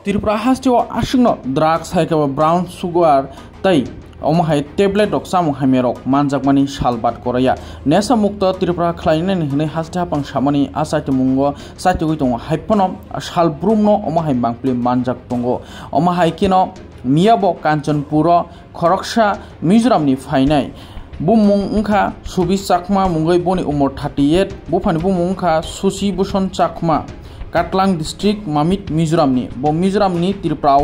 Tripura hastio ashino drugs haikaba brown sugar tai omahai tablet rok samung hamerok manjakmani salbat koraya nesa mukta Tripura khlainani hne hasta pang samani asati mungo satui tong haipono salbrumno omahai bangpli manjak tongo omahai kino miabo kanchanpuro khoroksha mizoramni phainai bumung ungkha subi chakma mungai boni umor 38 bufani bumung ungkha susi buson chakma Katlang district Mamit Mizoramni bo Mizoramni Tripura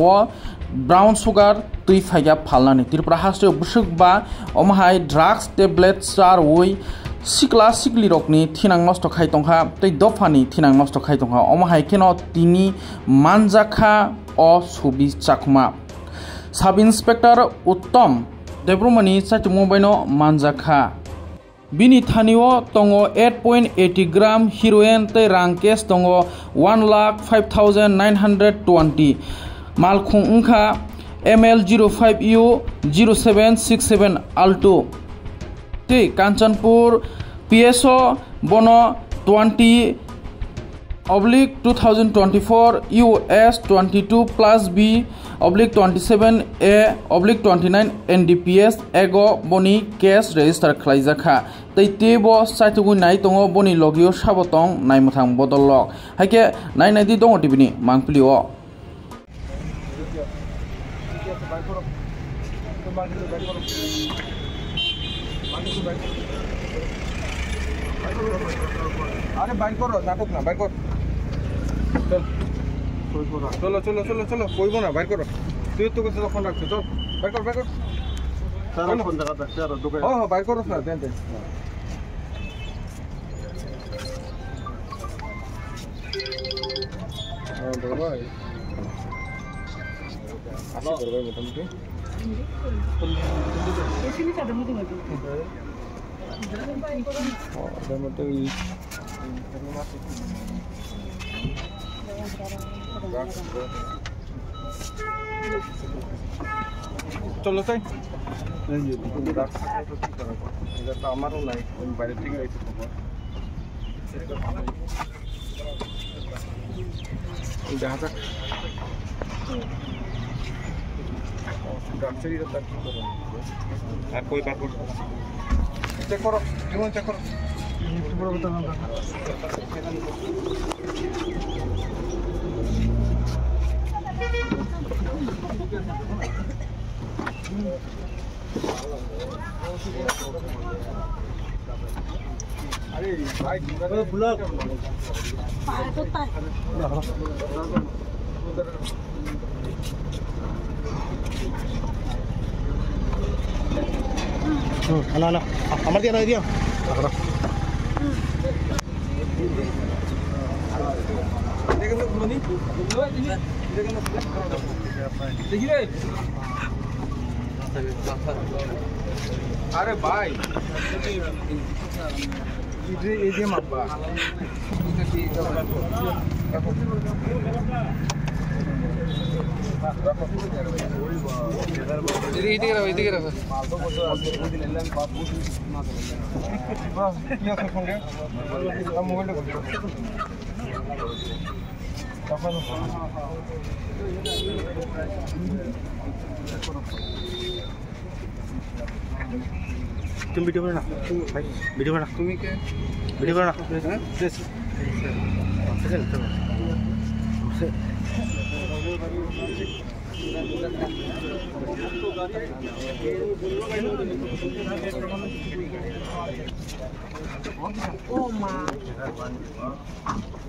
brown sugar tui phaiga phalnani Tripura hasto busukba omahai drugs tablets ar oi sikla sikli rokni thinang nosto khai tongkha tei dofani thinang nosto khai tongkha omahai keno tini manjakha o subi chakma Sub Inspector Uttom Debrumani Satumobino manjakha Bini Thanio tongo 8.80 gram heroin te rangkes tongo 1,05,920 Malkhung ungkha ML05U 0767 Alto te Kanchanpur PSO bono 20/2024 US 22+B/27A/29 NDPS ego boni case register khlaijakha tei tebo saitugui nai tongo boni logio sabotong naimuthang bodolok haike nai di tongo tibini mangplio अरे bike करो नाटक ना bike करो चलो चलो चलो चलो कोई ना बाइक करो तू तो कुछ फोन रख चल बाइक कर सारा फोन जगह पे यार दुकान हां बाइक करो ना दे हां बाबा आशी कर भाई मोटामोटी ऐसे नहीं चाहता मुझे चलो सही हमारा नहीं বাইরে থেকে আইছে খবর দেখা যাক ডাক্তারিরা তার কি করে আর কই বার করতে চেক করো জীবন চেক করো পুরো কথা না अरे भाई block Ano, amar dia dia. अरे भाई ये मब्बा तुम वीडियो बना भाई वीडियो बना तुम्हें क्या वीडियो बना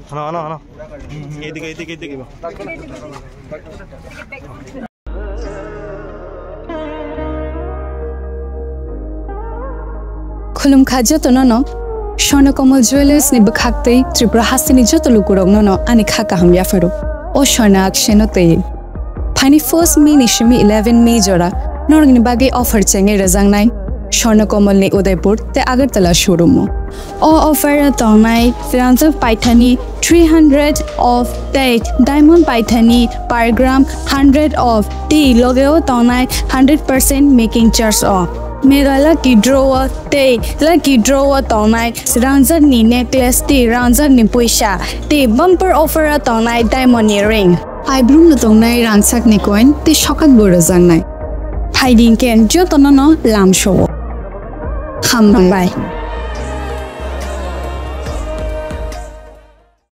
हाँ ये दिखे खुलुम खाजो तो न स्वर्णकमल ज्वेलर्स नि बखाक्तै त्रिपुरा हास्तिनि जतो लुकुरok न ani khaka hamya fero o swarna aksheno tei Pani 1st May ni shimi 11 May jora norgni bage offer chenge rajangnai स्वर्णकमल ni Udaipur te Agartala showroom o offer tongnai Firanza Paithani 300 of date diamond Paithani per gram 100 of tea logeo tongnai 100% making charge off Mega lucky drawer day lucky drawer tonight Ranza ni necklace day Ranza ni puisha day bumper offer tonight diamond earring Aibrum na tongnai rangsak ni koin te shokat bora jangnai. Phaiding ken jo tonono lam show. Ham bye.